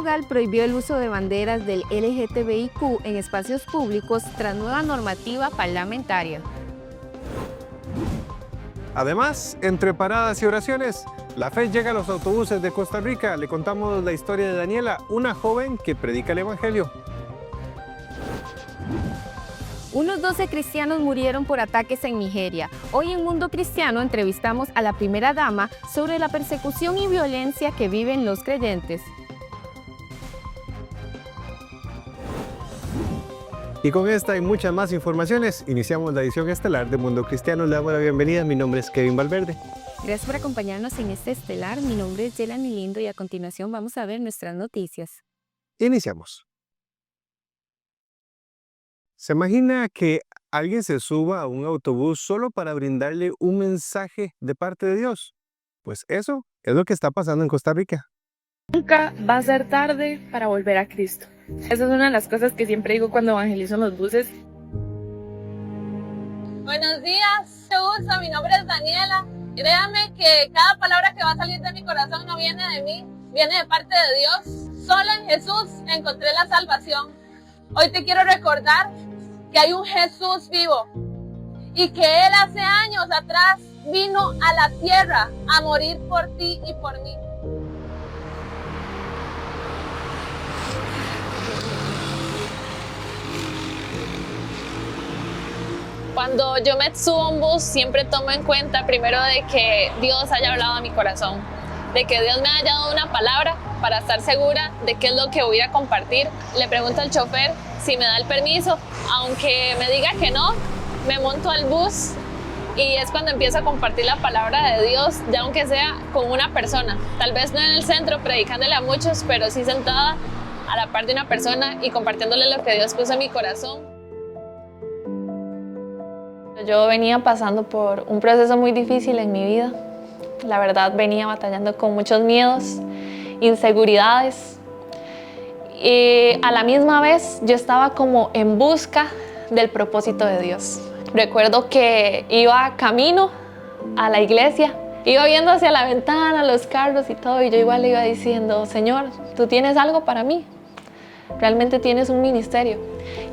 Portugal prohibió el uso de banderas del LGTBIQ en espacios públicos tras nueva normativa parlamentaria. Además, entre paradas y oraciones, la fe llega a los autobuses de Costa Rica. Le contamos la historia de Daniela, una joven que predica el Evangelio. Unos 12 cristianos murieron por ataques en Nigeria. Hoy en Mundo Cristiano entrevistamos a la primera dama sobre la persecución y violencia que viven los creyentes. Y con esta y muchas más informaciones, iniciamos la edición estelar de Mundo Cristiano. Le damos la bienvenida. Mi nombre es Kevin Valverde. Gracias por acompañarnos en este estelar. Mi nombre es Yelani Lindo y a continuación vamos a ver nuestras noticias. Iniciamos. ¿Se imagina que alguien se suba a un autobús solo para brindarle un mensaje de parte de Dios? Pues eso es lo que está pasando en Costa Rica. Nunca va a ser tarde para volver a Cristo. Esa es una de las cosas que siempre digo cuando evangelizo en los buses. Buenos días, mucho gusto, mi nombre es Daniela. Créanme que cada palabra que va a salir de mi corazón no viene de mí, viene de parte de Dios. Solo en Jesús encontré la salvación. Hoy te quiero recordar que hay un Jesús vivo y que Él hace años atrás vino a la tierra a morir por ti y por mí. Cuando yo me subo a un bus, siempre tomo en cuenta primero de que Dios haya hablado a mi corazón, de que Dios me haya dado una palabra para estar segura de qué es lo que voy a compartir. Le pregunto al chofer si me da el permiso, aunque me diga que no, me monto al bus y es cuando empiezo a compartir la palabra de Dios, ya aunque sea con una persona. Tal vez no en el centro predicándole a muchos, pero sí sentada a la par de una persona y compartiéndole lo que Dios puso en mi corazón. Yo venía pasando por un proceso muy difícil en mi vida. La verdad, venía batallando con muchos miedos, inseguridades. Y a la misma vez yo estaba como en busca del propósito de Dios. Recuerdo que iba camino a la iglesia, iba viendo hacia la ventana, los carros y todo, y yo igual le iba diciendo, Señor, ¿tú tienes algo para mí? Realmente tienes un ministerio.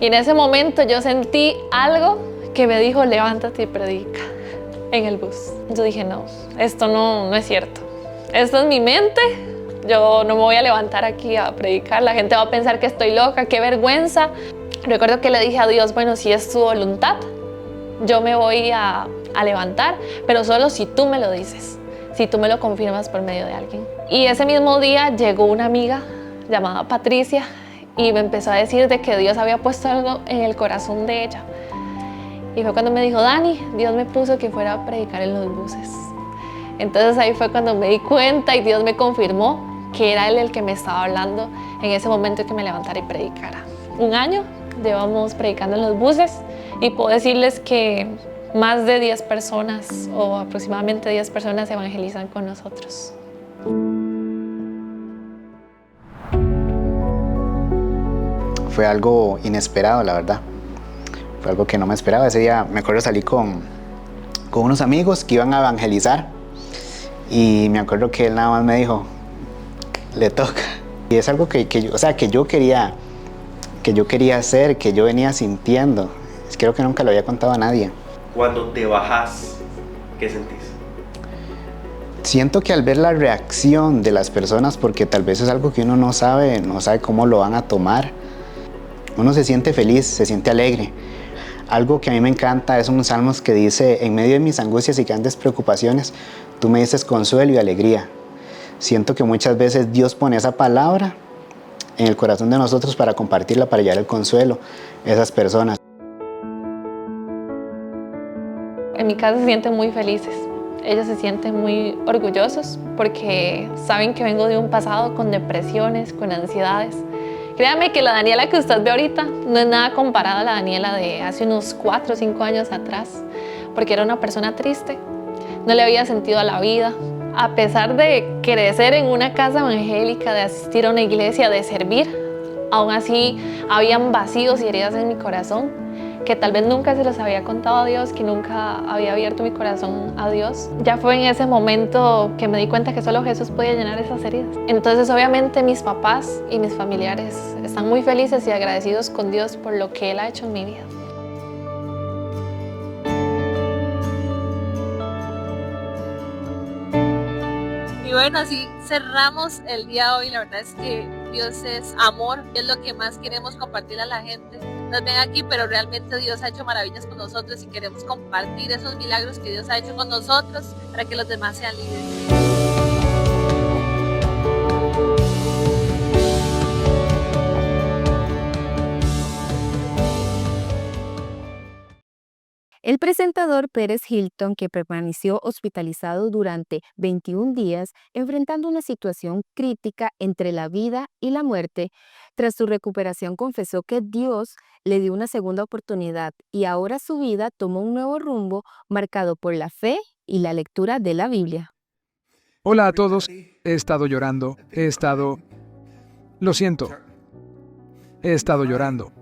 Y en ese momento yo sentí algo que me dijo, levántate y predica en el bus. Yo dije, no, esto no es cierto. Esto es mi mente. Yo no me voy a levantar aquí a predicar. La gente va a pensar que estoy loca, qué vergüenza. Recuerdo que le dije a Dios, bueno, si es tu voluntad, yo me voy a levantar, pero solo si tú me lo dices, si tú me lo confirmas por medio de alguien. Y ese mismo día llegó una amiga llamada Patricia y me empezó a decir de que Dios había puesto algo en el corazón de ella. Y fue cuando me dijo, Dani, Dios me puso que fuera a predicar en los buses. Entonces ahí fue cuando me di cuenta y Dios me confirmó que era Él el que me estaba hablando en ese momento que me levantara y predicara. 1 año llevamos predicando en los buses y puedo decirles que más de 10 personas o aproximadamente 10 personas evangelizan con nosotros. Fue algo inesperado, la verdad. Fue algo que no me esperaba. Ese día me acuerdo salí con unos amigos que iban a evangelizar y me acuerdo que él nada más me dijo, le toca. Y es algo que yo quería hacer, que yo venía sintiendo. Creo que nunca lo había contado a nadie. Cuando te bajás, ¿qué sentís? Siento que al ver la reacción de las personas, porque tal vez es algo que uno no sabe cómo lo van a tomar, uno se siente feliz, se siente alegre. Algo que a mí me encanta es un salmos que dice, en medio de mis angustias y grandes preocupaciones, tú me dices consuelo y alegría. Siento que muchas veces Dios pone esa palabra en el corazón de nosotros para compartirla, para llevar el consuelo a esas personas. En mi casa se sienten muy felices. Ellos se sienten muy orgullosos porque saben que vengo de un pasado con depresiones, con ansiedades. Créame que la Daniela que usted ve ahorita no es nada comparada a la Daniela de hace unos 4 o 5 años atrás, porque era una persona triste, no le había sentido a la vida. A pesar de crecer en una casa evangélica, de asistir a una iglesia, de servir, Aún así, habían vacíos y heridas en mi corazón que tal vez nunca se los había contado a Dios, que nunca había abierto mi corazón a Dios. Ya fue en ese momento que me di cuenta que solo Jesús podía llenar esas heridas. Entonces, obviamente, mis papás y mis familiares están muy felices y agradecidos con Dios por lo que Él ha hecho en mi vida. Y bueno, así cerramos el día de hoy. La verdad es que Dios es amor, y es lo que más queremos compartir a la gente. Nos ven aquí, pero realmente Dios ha hecho maravillas con nosotros y queremos compartir esos milagros que Dios ha hecho con nosotros para que los demás sean libres. El presentador Pérez Hilton, que permaneció hospitalizado durante 21 días, enfrentando una situación crítica entre la vida y la muerte, tras su recuperación confesó que Dios le dio una segunda oportunidad y ahora su vida tomó un nuevo rumbo marcado por la fe y la lectura de la Biblia. Hola a todos, he estado llorando, lo siento, he estado llorando,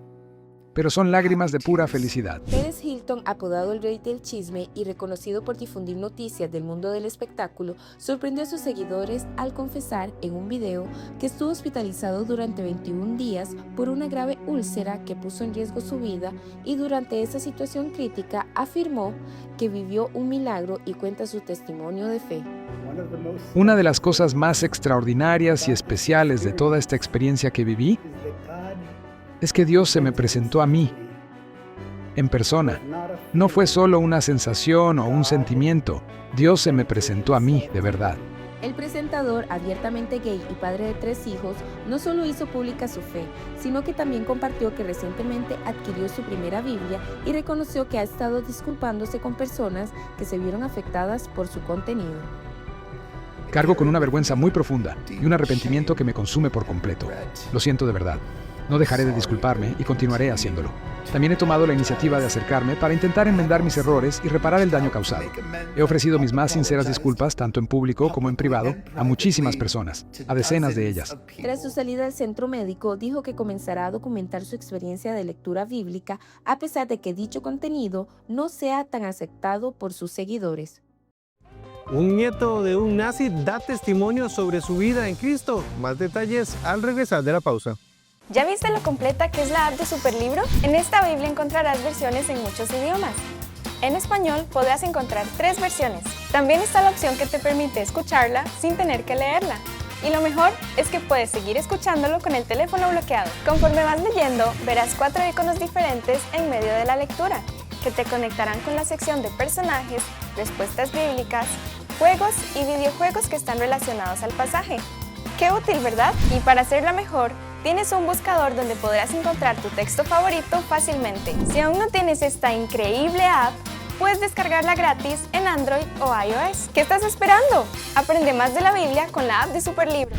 pero son lágrimas de pura felicidad. Pérez Hilton, apodado el Rey del Chisme y reconocido por difundir noticias del mundo del espectáculo, sorprendió a sus seguidores al confesar en un video que estuvo hospitalizado durante 21 días por una grave úlcera que puso en riesgo su vida, y durante esa situación crítica afirmó que vivió un milagro y cuenta su testimonio de fe. Una de las cosas más extraordinarias y especiales de toda esta experiencia que viví es que Dios se me presentó a mí, en persona. No fue solo una sensación o un sentimiento, Dios se me presentó a mí, de verdad. El presentador, abiertamente gay y padre de 3 hijos, no solo hizo pública su fe, sino que también compartió que recientemente adquirió su primera Biblia y reconoció que ha estado disculpándose con personas que se vieron afectadas por su contenido. Cargo con una vergüenza muy profunda y un arrepentimiento que me consume por completo. Lo siento de verdad. No dejaré de disculparme y continuaré haciéndolo. También he tomado la iniciativa de acercarme para intentar enmendar mis errores y reparar el daño causado. He ofrecido mis más sinceras disculpas, tanto en público como en privado, a muchísimas personas, a decenas de ellas. Tras su salida del centro médico, dijo que comenzará a documentar su experiencia de lectura bíblica, a pesar de que dicho contenido no sea tan aceptado por sus seguidores. Un nieto de un nazi da testimonio sobre su vida en Cristo. Más detalles al regresar de la pausa. ¿Ya viste lo completa que es la app de Superlibro? En esta Biblia encontrarás versiones en muchos idiomas. En español podrás encontrar 3 versiones. También está la opción que te permite escucharla sin tener que leerla. Y lo mejor es que puedes seguir escuchándolo con el teléfono bloqueado. Conforme vas leyendo, verás 4 iconos diferentes en medio de la lectura, que te conectarán con la sección de personajes, respuestas bíblicas, juegos y videojuegos que están relacionados al pasaje. ¡Qué útil!, ¿verdad? Y para hacerla mejor, tienes un buscador donde podrás encontrar tu texto favorito fácilmente. Si aún no tienes esta increíble app, puedes descargarla gratis en Android o iOS. ¿Qué estás esperando? Aprende más de la Biblia con la app de Superlibro.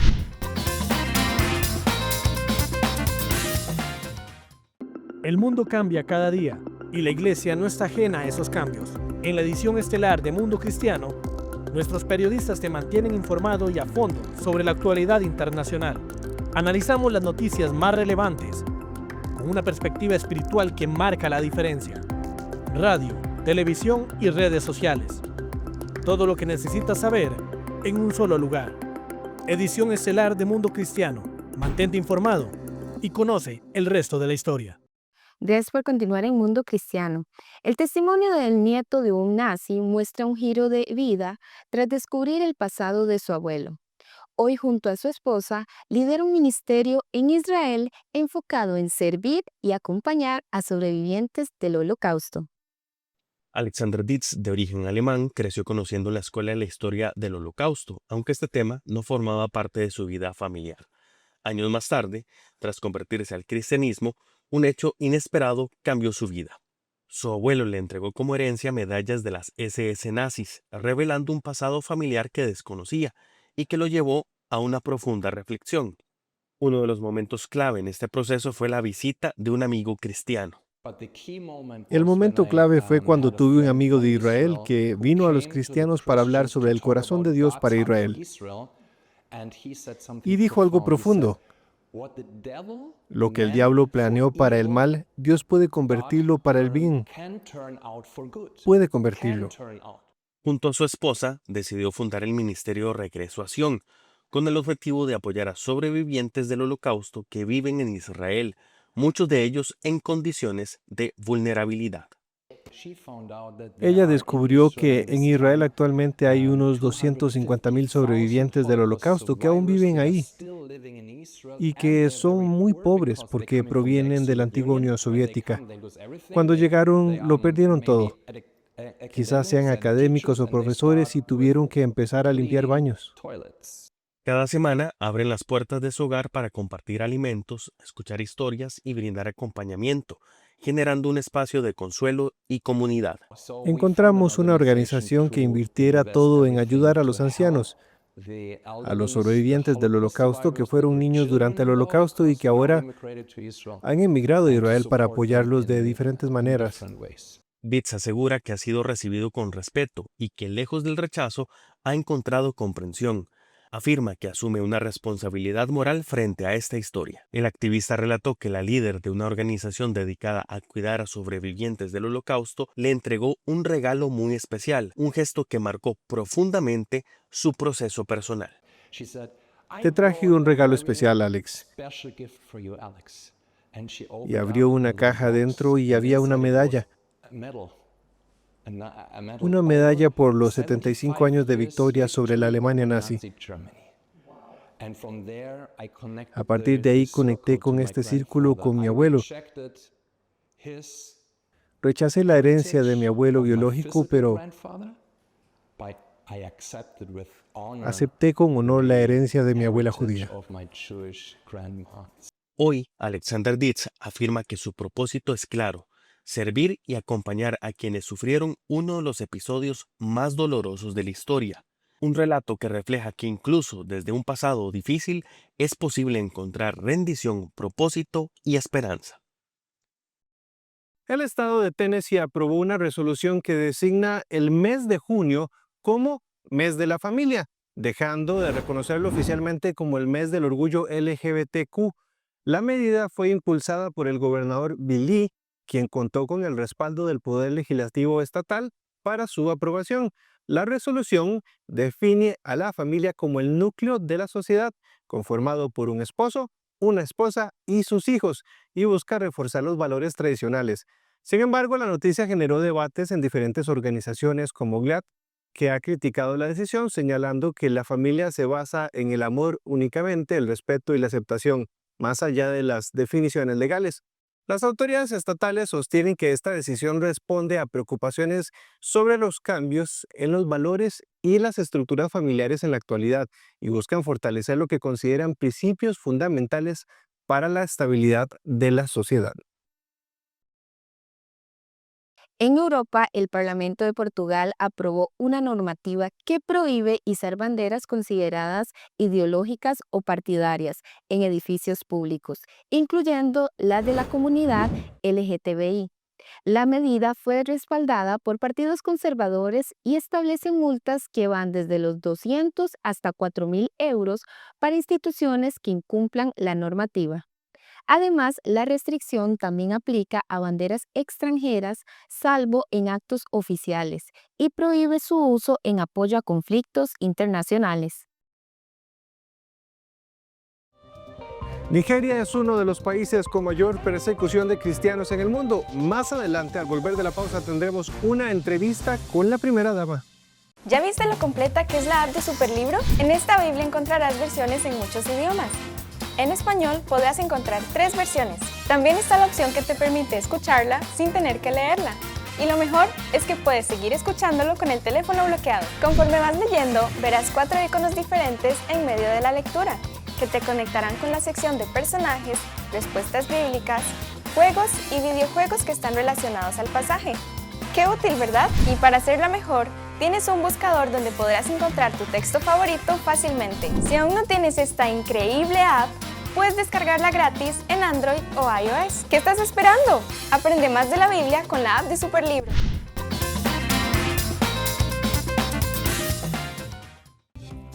El mundo cambia cada día y la Iglesia no está ajena a esos cambios. En la edición estelar de Mundo Cristiano, nuestros periodistas te mantienen informado y a fondo sobre la actualidad internacional. Analizamos las noticias más relevantes con una perspectiva espiritual que marca la diferencia. Radio, televisión y redes sociales. Todo lo que necesitas saber en un solo lugar. Edición estelar de Mundo Cristiano. Mantente informado y conoce el resto de la historia. Gracias por continuar en Mundo Cristiano. El testimonio del nieto de un nazi muestra un giro de vida tras descubrir el pasado de su abuelo. Hoy, junto a su esposa, lidera un ministerio en Israel enfocado en servir y acompañar a sobrevivientes del Holocausto. Alexander Dietz, de origen alemán, creció conociendo en la escuela la historia del Holocausto, aunque este tema no formaba parte de su vida familiar. Años más tarde, tras convertirse al cristianismo, un hecho inesperado cambió su vida. Su abuelo le entregó como herencia medallas de las SS nazis, revelando un pasado familiar que desconocía y que lo llevó a una profunda reflexión. Uno de los momentos clave en este proceso fue la visita de un amigo cristiano. El momento clave fue cuando tuve un amigo de Israel que vino a los cristianos para hablar sobre el corazón de Dios para Israel. Y dijo algo profundo: Lo que el diablo planeó para el mal, Dios puede convertirlo para el bien. Puede convertirlo. Junto a su esposa, decidió fundar el Ministerio Regreso a Sion, con el objetivo de apoyar a sobrevivientes del Holocausto que viven en Israel, muchos de ellos en condiciones de vulnerabilidad. Ella descubrió que en Israel actualmente hay unos 250,000 sobrevivientes del Holocausto que aún viven ahí y que son muy pobres porque provienen de la antigua Unión Soviética. Cuando llegaron, lo perdieron todo. Quizás sean académicos o profesores y tuvieron que empezar a limpiar baños. Cada semana abren las puertas de su hogar para compartir alimentos, escuchar historias y brindar acompañamiento, generando un espacio de consuelo y comunidad. Encontramos una organización que invirtiera todo en ayudar a los ancianos, a los sobrevivientes del Holocausto que fueron niños durante el Holocausto y que ahora han emigrado a Israel para apoyarlos de diferentes maneras. Bitz asegura que ha sido recibido con respeto y que, lejos del rechazo, ha encontrado comprensión. Afirma que asume una responsabilidad moral frente a esta historia. El activista relató que la líder de una organización dedicada a cuidar a sobrevivientes del Holocausto le entregó un regalo muy especial, un gesto que marcó profundamente su proceso personal. Te traje un regalo especial, Alex. Y abrió una caja dentro y había una medalla. Una medalla por los 75 años de victoria sobre la Alemania nazi. A partir de ahí conecté con este círculo con mi abuelo. Rechacé la herencia de mi abuelo biológico, pero acepté con honor la herencia de mi abuela judía. Hoy, Alexander Ditz afirma que su propósito es claro: servir y acompañar a quienes sufrieron uno de los episodios más dolorosos de la historia. Un relato que refleja que incluso desde un pasado difícil es posible encontrar rendición, propósito y esperanza. El estado de Tennessee aprobó una resolución que designa el mes de junio como mes de la familia, dejando de reconocerlo oficialmente como el mes del orgullo LGBTQ. La medida fue impulsada por el gobernador Bill Lee, quien contó con el respaldo del Poder Legislativo Estatal para su aprobación. La resolución define a la familia como el núcleo de la sociedad, conformado por un esposo, una esposa y sus hijos, y busca reforzar los valores tradicionales. Sin embargo, la noticia generó debates en diferentes organizaciones como GLAAD, que ha criticado la decisión, señalando que la familia se basa en el amor únicamente, el respeto y la aceptación, más allá de las definiciones legales. Las autoridades estatales sostienen que esta decisión responde a preocupaciones sobre los cambios en los valores y las estructuras familiares en la actualidad y buscan fortalecer lo que consideran principios fundamentales para la estabilidad de la sociedad. En Europa, el Parlamento de Portugal aprobó una normativa que prohíbe izar banderas consideradas ideológicas o partidarias en edificios públicos, incluyendo las de la comunidad LGTBI. La medida fue respaldada por partidos conservadores y establece multas que van desde los 200 hasta 4.000 euros para instituciones que incumplan la normativa. Además, la restricción también aplica a banderas extranjeras, salvo en actos oficiales, y prohíbe su uso en apoyo a conflictos internacionales. Nigeria es uno de los países con mayor persecución de cristianos en el mundo. Más adelante, al volver de la pausa, tendremos una entrevista con la primera dama. ¿Ya viste lo completa que es la app de Superlibro? En esta Biblia encontrarás versiones en muchos idiomas. En español podrás encontrar 3 versiones. También está la opción que te permite escucharla sin tener que leerla. Y lo mejor es que puedes seguir escuchándolo con el teléfono bloqueado. Conforme vas leyendo, verás 4 iconos diferentes en medio de la lectura, que te conectarán con la sección de personajes, respuestas bíblicas, juegos y videojuegos que están relacionados al pasaje. ¡Qué útil!, ¿verdad? Y para hacerla mejor, tienes un buscador donde podrás encontrar tu texto favorito fácilmente. Si aún no tienes esta increíble app, puedes descargarla gratis en Android o iOS. ¿Qué estás esperando? Aprende más de la Biblia con la app de Superlibro.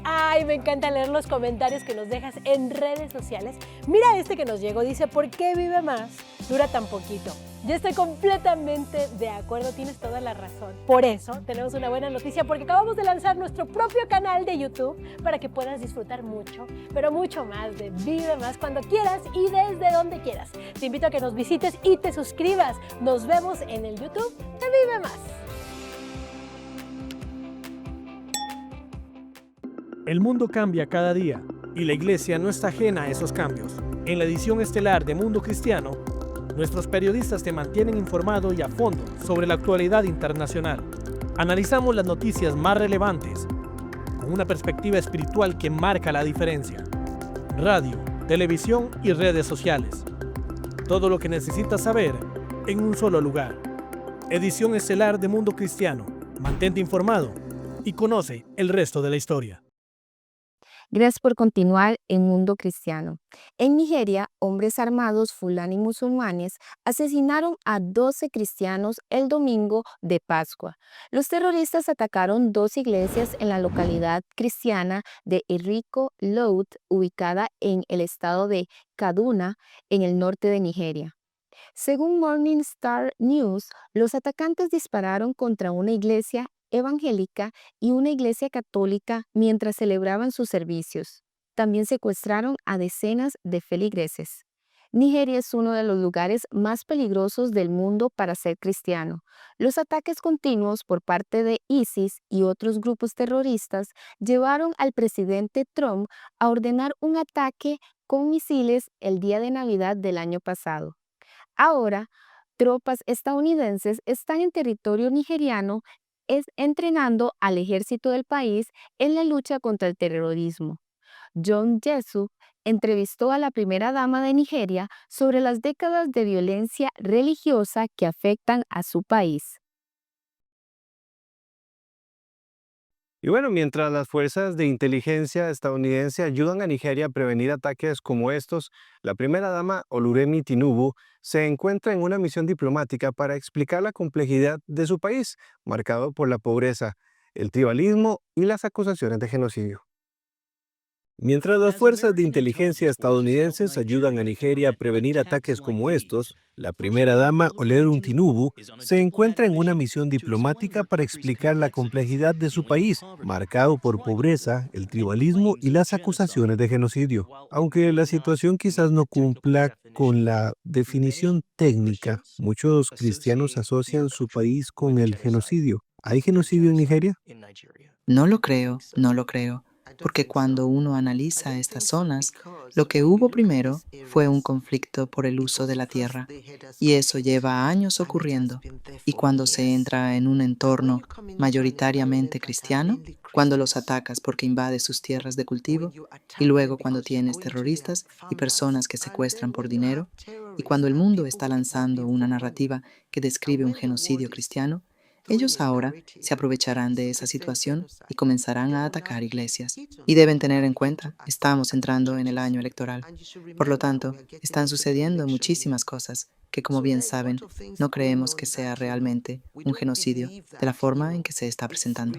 Ay, me encanta leer los comentarios que nos dejas en redes sociales, Mira este que nos llegó, dice, ¿por qué Vive Más dura tan poquito? Yo estoy completamente de acuerdo, tienes toda la razón. Por eso tenemos una buena noticia, porque acabamos de lanzar nuestro propio canal de YouTube para que puedas disfrutar mucho, pero mucho más de Vive Más cuando quieras y desde donde quieras. Te invito a que nos visites y te suscribas. Nos vemos en el YouTube de Vive Más. El mundo cambia cada día y la iglesia no está ajena a esos cambios. En la edición estelar de Mundo Cristiano, nuestros periodistas te mantienen informado y a fondo sobre la actualidad internacional. Analizamos las noticias más relevantes con una perspectiva espiritual que marca la diferencia. Radio, televisión y redes sociales. Todo lo que necesitas saber en un solo lugar. Edición estelar de Mundo Cristiano. Mantente informado y conoce el resto de la historia. Gracias por continuar en Mundo Cristiano. En Nigeria, hombres armados fulani musulmanes asesinaron a 12 cristianos el domingo de Pascua. Los terroristas atacaron 2 iglesias en la localidad cristiana de Eriko Loud, ubicada en el estado de Kaduna, en el norte de Nigeria. Según Morning Star News, los atacantes dispararon contra una iglesia evangélica y una iglesia católica mientras celebraban sus servicios. También secuestraron a decenas de feligreses. Nigeria es uno de los lugares más peligrosos del mundo para ser cristiano. Los ataques continuos por parte de ISIS y otros grupos terroristas llevaron al presidente Trump a ordenar un ataque con misiles el día de Navidad del año pasado. Ahora, tropas estadounidenses están en territorio nigeriano entrenando al ejército del país en la lucha contra el terrorismo. John Jessup entrevistó a la primera dama de Nigeria sobre las décadas de violencia religiosa que afectan a su país. Y bueno, mientras las fuerzas de inteligencia estadounidense ayudan a Nigeria a prevenir ataques como estos, la primera dama Oluremi Tinubu se encuentra en una misión diplomática para explicar la complejidad de su país, marcado por la pobreza, el tribalismo y las acusaciones de genocidio. Mientras las fuerzas de inteligencia estadounidenses ayudan a Nigeria a prevenir ataques como estos, la primera dama Oluremi Tinubu se encuentra en una misión diplomática para explicar la complejidad de su país, marcado por pobreza, el tribalismo y las acusaciones de genocidio. Aunque la situación quizás no cumpla con la definición técnica, muchos cristianos asocian su país con el genocidio. ¿Hay genocidio en Nigeria? No lo creo, no lo creo. Porque cuando uno analiza estas zonas, lo que hubo primero fue un conflicto por el uso de la tierra, y eso lleva años ocurriendo. Y cuando se entra en un entorno mayoritariamente cristiano, cuando los atacas porque invades sus tierras de cultivo, y luego cuando tienes terroristas y personas que secuestran por dinero, y cuando el mundo está lanzando una narrativa que describe un genocidio cristiano, ellos ahora se aprovecharán de esa situación y comenzarán a atacar iglesias. Y deben tener en cuenta, estamos entrando en el año electoral. Por lo tanto, están sucediendo muchísimas cosas que, como bien saben, no creemos que sea realmente un genocidio de la forma en que se está presentando.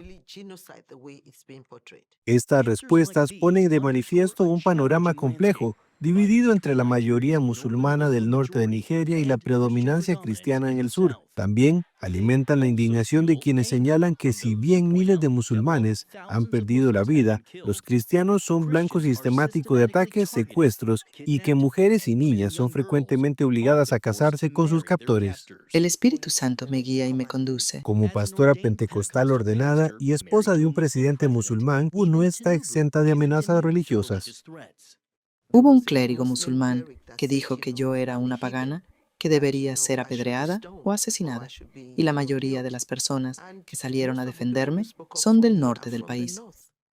Estas respuestas ponen de manifiesto un panorama complejo, dividido entre la mayoría musulmana del norte de Nigeria y la predominancia cristiana en el sur. También alimentan la indignación de quienes señalan que si bien miles de musulmanes han perdido la vida, los cristianos son blanco sistemático de ataques, secuestros y que mujeres y niñas son frecuentemente obligadas a casarse con sus captores. El Espíritu Santo me guía y me conduce. Como pastora pentecostal ordenada y esposa de un presidente musulmán, no está exenta de amenazas religiosas. Hubo un clérigo musulmán que dijo que yo era una pagana, que debería ser apedreada o asesinada, y la mayoría de las personas que salieron a defenderme son del norte del país.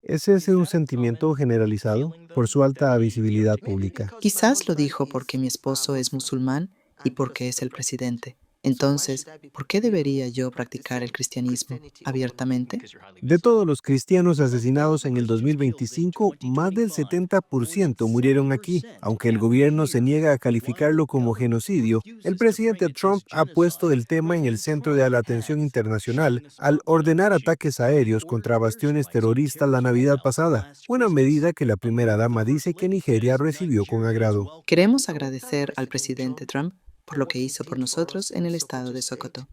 ¿Es ese un sentimiento generalizado por su alta visibilidad pública? Quizás lo dijo porque mi esposo es musulmán y porque es el presidente, Entonces, ¿por qué debería yo practicar el cristianismo abiertamente? De todos los cristianos asesinados en el 2025, más del 70% murieron aquí. Aunque el gobierno se niega a calificarlo como genocidio, el presidente Trump ha puesto el tema en el centro de la atención internacional al ordenar ataques aéreos contra bastiones terroristas la Navidad pasada, una medida que la primera dama dice que Nigeria recibió con agrado. Queremos agradecer al presidente Trump por lo que hizo por nosotros en el estado de Sokoto.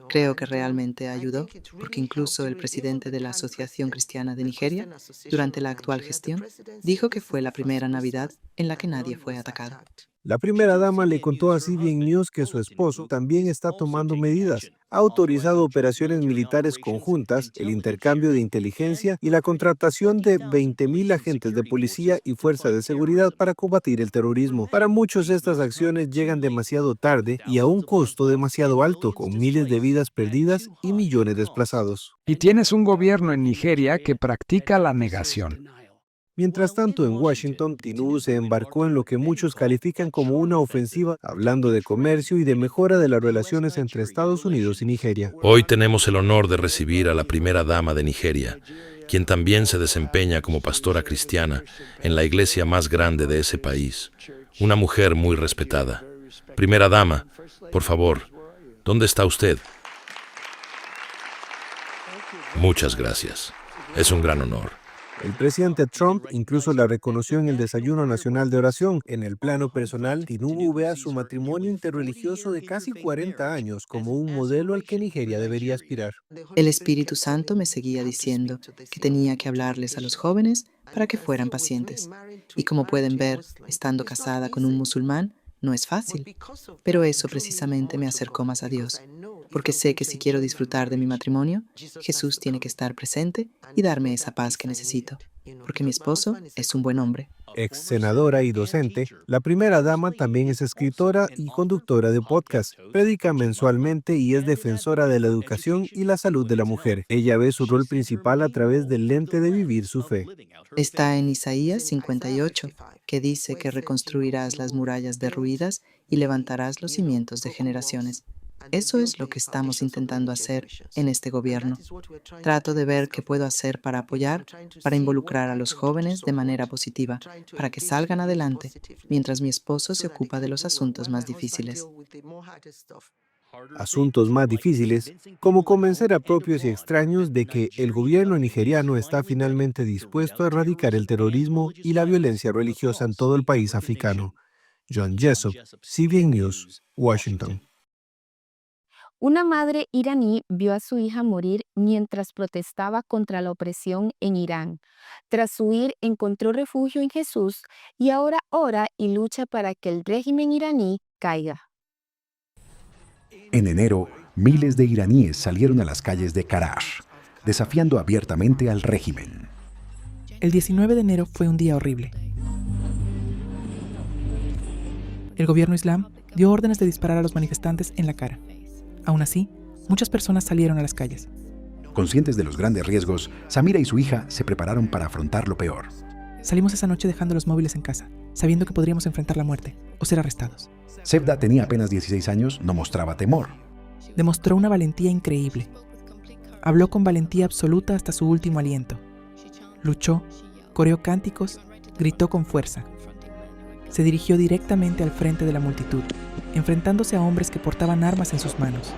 Creo que realmente ayudó, porque incluso el presidente de la Asociación Cristiana de Nigeria, durante la actual gestión, dijo que fue la primera Navidad en la que nadie fue atacado. La primera dama le contó a CBN News que su esposo también está tomando medidas. Ha autorizado operaciones militares conjuntas, el intercambio de inteligencia y la contratación de 20,000 agentes de policía y fuerza de seguridad para combatir el terrorismo. Para muchos, estas acciones llegan demasiado tarde y a un costo demasiado alto, con miles de vidas perdidas y millones desplazados. Y tienes un gobierno en Nigeria que practica la negación. Mientras tanto, en Washington, Tinubu se embarcó en lo que muchos califican como una ofensiva, hablando de comercio y de mejora de las relaciones entre Estados Unidos y Nigeria. Hoy tenemos el honor de recibir a la primera dama de Nigeria, quien también se desempeña como pastora cristiana en la iglesia más grande de ese país. Una mujer muy respetada. Primera dama, por favor, ¿dónde está usted? Muchas gracias. Es un gran honor. El presidente Trump incluso la reconoció en el Desayuno Nacional de Oración. En el plano personal, Tinubu ve a su matrimonio interreligioso de casi 40 años como un modelo al que Nigeria debería aspirar. El Espíritu Santo me seguía diciendo que tenía que hablarles a los jóvenes para que fueran pacientes. Y como pueden ver, estando casada con un musulmán, no es fácil. Pero eso precisamente me acercó más a Dios, porque sé que si quiero disfrutar de mi matrimonio, Jesús tiene que estar presente y darme esa paz que necesito, porque mi esposo es un buen hombre. Ex senadora y docente, la primera dama también es escritora y conductora de podcast. Predica mensualmente y es defensora de la educación y la salud de la mujer. Ella ve su rol principal a través del lente de vivir su fe. Está en Isaías 58, que dice que reconstruirás las murallas derruidas y levantarás los cimientos de generaciones. Eso es lo que estamos intentando hacer en este gobierno. Trato de ver qué puedo hacer para apoyar, para involucrar a los jóvenes de manera positiva, para que salgan adelante, mientras mi esposo se ocupa de los asuntos más difíciles. Asuntos más difíciles, como convencer a propios y extraños de que el gobierno nigeriano está finalmente dispuesto a erradicar el terrorismo y la violencia religiosa en todo el país africano. John Jessup, CBN News, Washington. Una madre iraní vio a su hija morir mientras protestaba contra la opresión en Irán. Tras huir, encontró refugio en Jesús y ahora ora y lucha para que el régimen iraní caiga. En enero, miles de iraníes salieron a las calles de Karachi, desafiando abiertamente al régimen. El 19 de enero fue un día horrible. El gobierno islam dio órdenes de disparar a los manifestantes en la cara. Aún así, muchas personas salieron a las calles. Conscientes de los grandes riesgos, Samira y su hija se prepararon para afrontar lo peor. Salimos esa noche dejando los móviles en casa, sabiendo que podríamos enfrentar la muerte o ser arrestados. Sevda tenía apenas 16 años, no mostraba temor. Demostró una valentía increíble. Habló con valentía absoluta hasta su último aliento. Luchó, coreó cánticos, gritó con fuerza. Se dirigió directamente al frente de la multitud, enfrentándose a hombres que portaban armas en sus manos.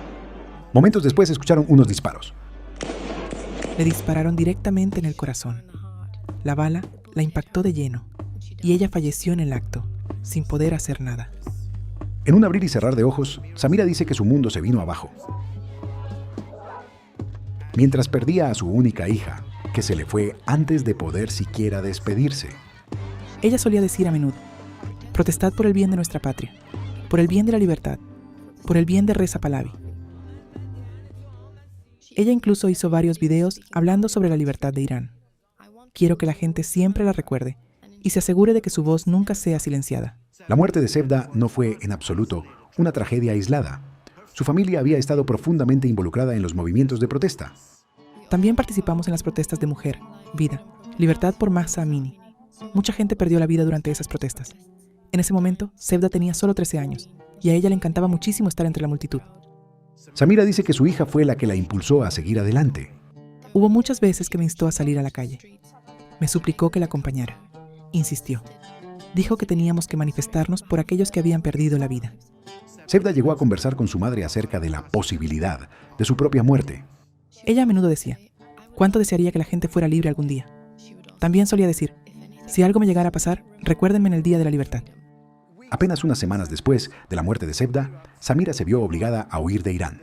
Momentos después escucharon unos disparos. Le dispararon directamente en el corazón. La bala la impactó de lleno y ella falleció en el acto, sin poder hacer nada. En un abrir y cerrar de ojos, Samira dice que su mundo se vino abajo. Mientras perdía a su única hija, que se le fue antes de poder siquiera despedirse. Ella solía decir a menudo: protestad por el bien de nuestra patria, por el bien de la libertad, por el bien de Reza Pahlavi. Ella incluso hizo varios videos hablando sobre la libertad de Irán. Quiero que la gente siempre la recuerde y se asegure de que su voz nunca sea silenciada. La muerte de Sevda no fue, en absoluto, una tragedia aislada. Su familia había estado profundamente involucrada en los movimientos de protesta. También participamos en las protestas de Mujer, Vida, Libertad por Mahsa Amini. Mucha gente perdió la vida durante esas protestas. En ese momento, Sevda tenía solo 13 años y a ella le encantaba muchísimo estar entre la multitud. Samira dice que su hija fue la que la impulsó a seguir adelante. Hubo muchas veces que me instó a salir a la calle. Me suplicó que la acompañara. Insistió. Dijo que teníamos que manifestarnos por aquellos que habían perdido la vida. Sevda llegó a conversar con su madre acerca de la posibilidad de su propia muerte. Ella a menudo decía, ¿cuánto desearía que la gente fuera libre algún día? También solía decir, si algo me llegara a pasar, recuérdenme en el día de la libertad. Apenas unas semanas después de la muerte de Sevda, Samira se vio obligada a huir de Irán.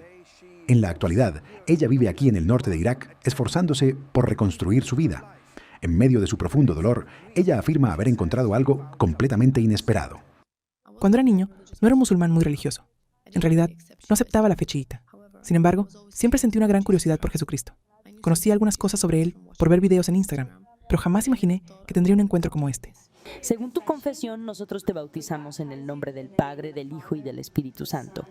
En la actualidad, ella vive aquí en el norte de Irak, esforzándose por reconstruir su vida. En medio de su profundo dolor, ella afirma haber encontrado algo completamente inesperado. Cuando era niño, no era un musulmán muy religioso. En realidad, no aceptaba la fe chiita. Sin embargo, siempre sentí una gran curiosidad por Jesucristo. Conocí algunas cosas sobre él por ver videos en Instagram, pero jamás imaginé que tendría un encuentro como este. Según tu confesión, nosotros te bautizamos en el nombre del Padre, del Hijo y del Espíritu Santo.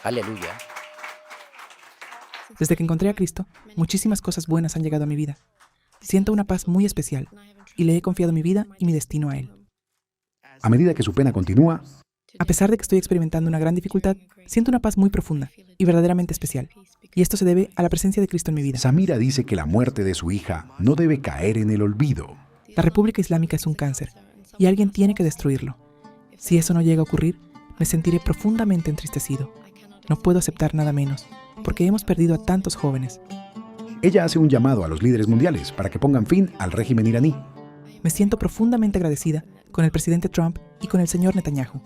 Aleluya. Desde que encontré a Cristo, muchísimas cosas buenas han llegado a mi vida. Siento una paz muy especial y le he confiado mi vida y mi destino a Él. A medida que su pena continúa, a pesar de que estoy experimentando una gran dificultad, siento una paz muy profunda y verdaderamente especial. Y esto se debe a la presencia de Cristo en mi vida. Samira dice que la muerte de su hija no debe caer en el olvido. La República Islámica es un cáncer y alguien tiene que destruirlo. Si eso no llega a ocurrir, me sentiré profundamente entristecido. No puedo aceptar nada menos, porque hemos perdido a tantos jóvenes. Ella hace un llamado a los líderes mundiales para que pongan fin al régimen iraní. Me siento profundamente agradecida con el presidente Trump y con el señor Netanyahu.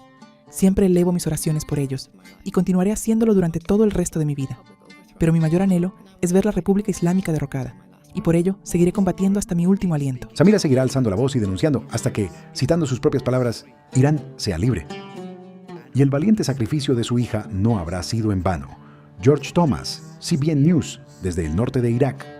Siempre elevo mis oraciones por ellos y continuaré haciéndolo durante todo el resto de mi vida. Pero mi mayor anhelo es ver la República Islámica derrocada, y por ello seguiré combatiendo hasta mi último aliento. Samira seguirá alzando la voz y denunciando hasta que, citando sus propias palabras, Irán sea libre. Y el valiente sacrificio de su hija no habrá sido en vano. George Thomas, CBN News, desde el norte de Irak.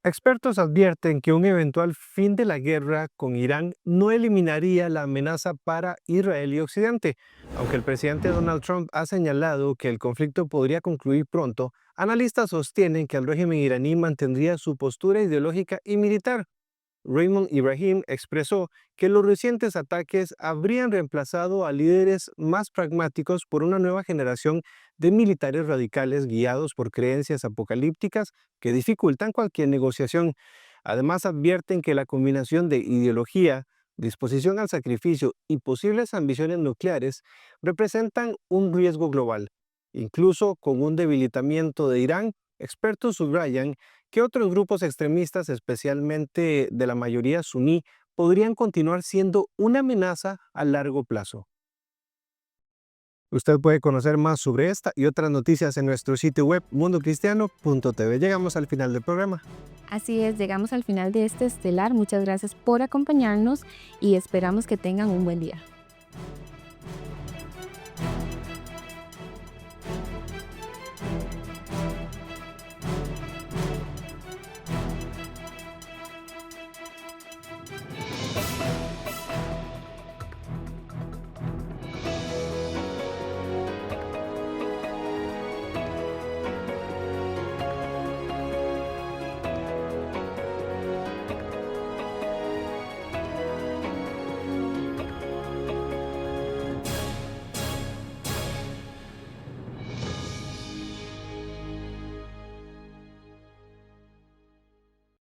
Expertos advierten que un eventual fin de la guerra con Irán no eliminaría la amenaza para Israel y Occidente. Aunque el presidente Donald Trump ha señalado que el conflicto podría concluir pronto, analistas sostienen que el régimen iraní mantendría su postura ideológica y militar. Raymond Ibrahim expresó que los recientes ataques habrían reemplazado a líderes más pragmáticos por una nueva generación de militares radicales guiados por creencias apocalípticas que dificultan cualquier negociación. Además, advierten que la combinación de ideología, disposición al sacrificio y posibles ambiciones nucleares representan un riesgo global. Incluso con un debilitamiento de Irán, expertos subrayan que otros grupos extremistas, especialmente de la mayoría suní, podrían continuar siendo una amenaza a largo plazo. Usted puede conocer más sobre esta y otras noticias en nuestro sitio web mundocristiano.tv. Llegamos al final del programa. Así es, llegamos al final de este estelar. Muchas gracias por acompañarnos y esperamos que tengan un buen día.